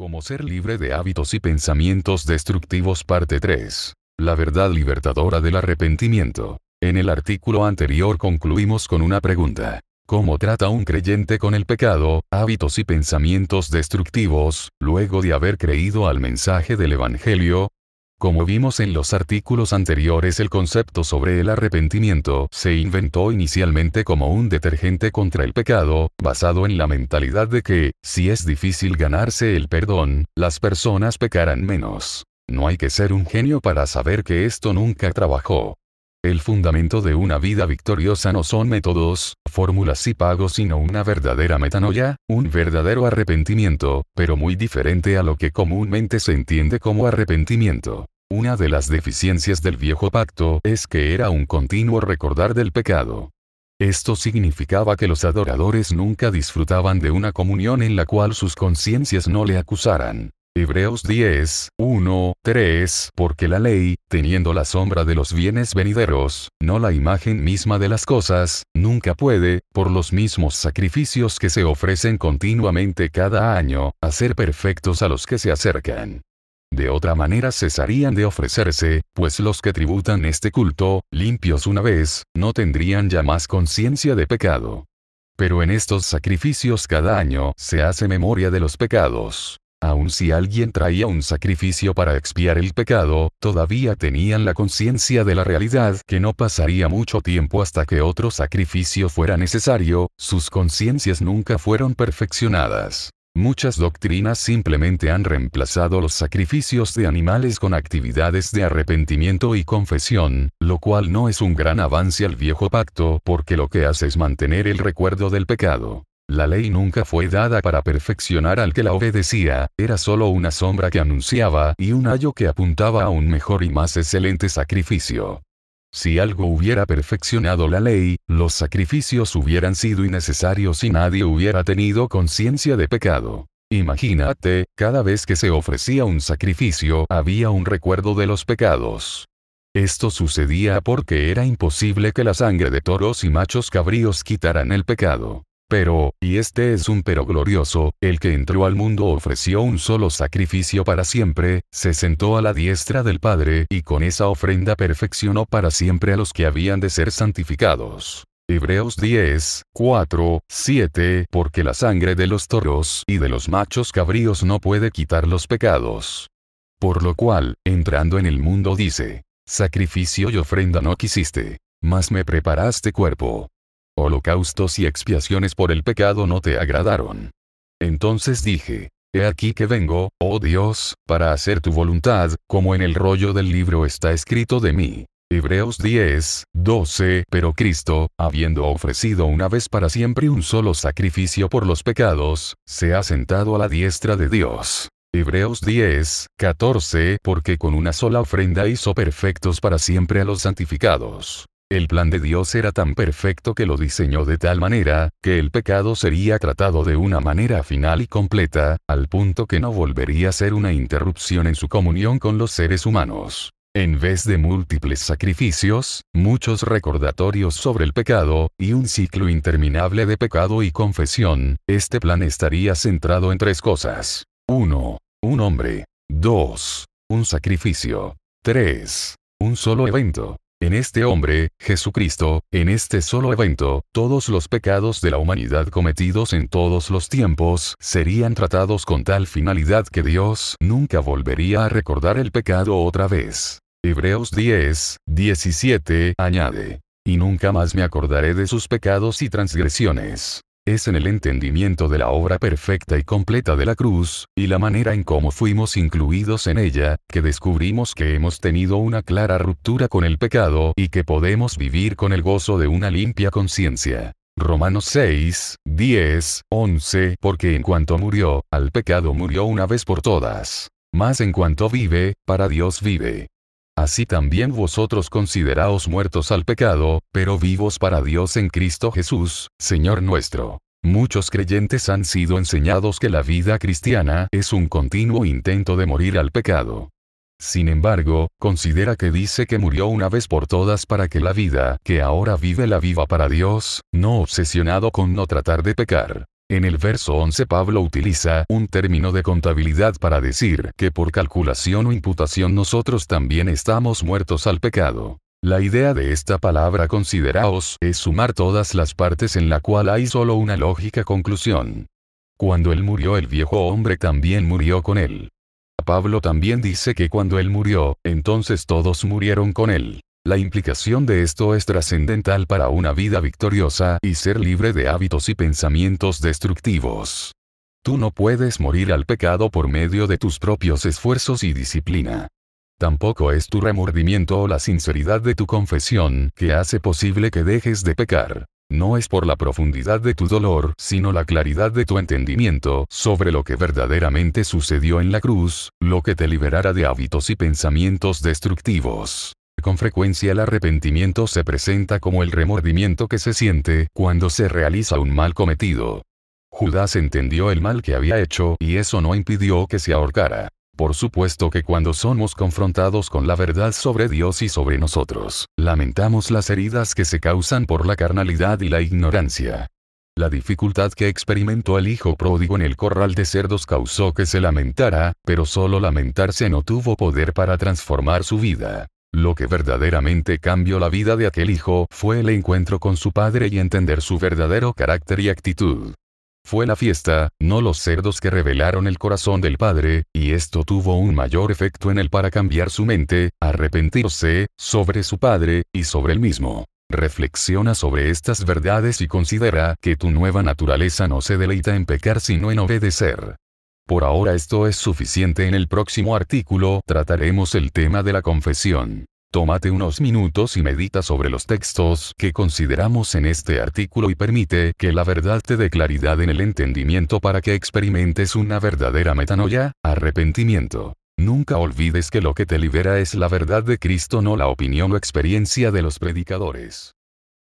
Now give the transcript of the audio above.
Cómo ser libre de hábitos y pensamientos destructivos parte 3. La verdad libertadora del arrepentimiento. En el artículo anterior concluimos con una pregunta. ¿Cómo trata un creyente con el pecado, hábitos y pensamientos destructivos, luego de haber creído al mensaje del Evangelio? Como vimos en los artículos anteriores, el concepto sobre el arrepentimiento se inventó inicialmente como un detergente contra el pecado, basado en la mentalidad de que, si es difícil ganarse el perdón, las personas pecarán menos. No hay que ser un genio para saber que esto nunca trabajó. El fundamento de una vida victoriosa no son métodos, fórmulas y pagos, sino una verdadera metanoia, un verdadero arrepentimiento, pero muy diferente a lo que comúnmente se entiende como arrepentimiento. Una de las deficiencias del viejo pacto es que era un continuo recordar del pecado. Esto significaba que los adoradores nunca disfrutaban de una comunión en la cual sus conciencias no le acusaran. Hebreos 10, 1, 3. Porque la ley, teniendo la sombra de los bienes venideros, no la imagen misma de las cosas, nunca puede, por los mismos sacrificios que se ofrecen continuamente cada año, hacer perfectos a los que se acercan. De otra manera cesarían de ofrecerse, pues los que tributan este culto, limpios una vez, no tendrían ya más conciencia de pecado. Pero en estos sacrificios cada año se hace memoria de los pecados. Aun si alguien traía un sacrificio para expiar el pecado, todavía tenían la conciencia de la realidad que no pasaría mucho tiempo hasta que otro sacrificio fuera necesario, sus conciencias nunca fueron perfeccionadas. Muchas doctrinas simplemente han reemplazado los sacrificios de animales con actividades de arrepentimiento y confesión, lo cual no es un gran avance al viejo pacto porque lo que hace es mantener el recuerdo del pecado. La ley nunca fue dada para perfeccionar al que la obedecía, era solo una sombra que anunciaba y un ayo que apuntaba a un mejor y más excelente sacrificio. Si algo hubiera perfeccionado la ley, los sacrificios hubieran sido innecesarios y nadie hubiera tenido conciencia de pecado. Imagínate, cada vez que se ofrecía un sacrificio había un recuerdo de los pecados. Esto sucedía porque era imposible que la sangre de toros y machos cabríos quitaran el pecado. Pero, y este es un pero glorioso, el que entró al mundo ofreció un solo sacrificio para siempre, se sentó a la diestra del Padre y con esa ofrenda perfeccionó para siempre a los que habían de ser santificados. Hebreos 10, 4, 7. Porque la sangre de los toros y de los machos cabríos no puede quitar los pecados. Por lo cual, entrando en el mundo dice, sacrificio y ofrenda no quisiste, mas me preparaste cuerpo. Holocaustos y expiaciones por el pecado no te agradaron. Entonces dije, he aquí que vengo, oh Dios, para hacer tu voluntad, como en el rollo del libro está escrito de mí. Hebreos 10, 12. Pero Cristo, habiendo ofrecido una vez para siempre un solo sacrificio por los pecados, se ha sentado a la diestra de Dios. Hebreos 10, 14. Porque con una sola ofrenda hizo perfectos para siempre a los santificados. El plan de Dios era tan perfecto que lo diseñó de tal manera, que el pecado sería tratado de una manera final y completa, al punto que no volvería a ser una interrupción en su comunión con los seres humanos. En vez de múltiples sacrificios, muchos recordatorios sobre el pecado, y un ciclo interminable de pecado y confesión, este plan estaría centrado en tres cosas. 1. Un hombre. 2. Un sacrificio. 3. Un solo evento. En este hombre, Jesucristo, en este solo evento, todos los pecados de la humanidad cometidos en todos los tiempos serían tratados con tal finalidad que Dios nunca volvería a recordar el pecado otra vez. Hebreos 10, 17 añade, y nunca más me acordaré de sus pecados y transgresiones. Es en el entendimiento de la obra perfecta y completa de la cruz, y la manera en cómo fuimos incluidos en ella, que descubrimos que hemos tenido una clara ruptura con el pecado y que podemos vivir con el gozo de una limpia conciencia. Romanos 6, 10, 11. Porque en cuanto murió, al pecado murió una vez por todas. Mas en cuanto vive, para Dios vive. Así también vosotros consideraos muertos al pecado, pero vivos para Dios en Cristo Jesús, Señor nuestro. Muchos creyentes han sido enseñados que la vida cristiana es un continuo intento de morir al pecado. Sin embargo, considera que dice que murió una vez por todas para que la vida que ahora vive la viva para Dios, no obsesionado con no tratar de pecar. En el verso 11 Pablo utiliza un término de contabilidad para decir que por calculación o imputación nosotros también estamos muertos al pecado. La idea de esta palabra consideraos es sumar todas las partes en la cual hay solo una lógica conclusión. Cuando él murió el viejo hombre también murió con él. Pablo también dice que cuando él murió, entonces todos murieron con él. La implicación de esto es trascendental para una vida victoriosa y ser libre de hábitos y pensamientos destructivos. Tú no puedes morir al pecado por medio de tus propios esfuerzos y disciplina. Tampoco es tu remordimiento o la sinceridad de tu confesión que hace posible que dejes de pecar. No es por la profundidad de tu dolor, sino la claridad de tu entendimiento sobre lo que verdaderamente sucedió en la cruz, lo que te liberará de hábitos y pensamientos destructivos. Con frecuencia el arrepentimiento se presenta como el remordimiento que se siente cuando se realiza un mal cometido. Judas entendió el mal que había hecho y eso no impidió que se ahorcara. Por supuesto que cuando somos confrontados con la verdad sobre Dios y sobre nosotros, lamentamos las heridas que se causan por la carnalidad y la ignorancia. La dificultad que experimentó el hijo pródigo en el corral de cerdos causó que se lamentara, pero solo lamentarse no tuvo poder para transformar su vida. Lo que verdaderamente cambió la vida de aquel hijo fue el encuentro con su padre y entender su verdadero carácter y actitud. Fue la fiesta, no los cerdos que revelaron el corazón del padre, y esto tuvo un mayor efecto en él para cambiar su mente, arrepentirse, sobre su padre, y sobre él mismo. Reflexiona sobre estas verdades y considera que tu nueva naturaleza no se deleita en pecar sino en obedecer. Por ahora esto es suficiente. En el próximo artículo trataremos el tema de la confesión. Tómate unos minutos y medita sobre los textos que consideramos en este artículo y permite que la verdad te dé claridad en el entendimiento para que experimentes una verdadera metanoia, arrepentimiento. Nunca olvides que lo que te libera es la verdad de Cristo, no la opinión o experiencia de los predicadores.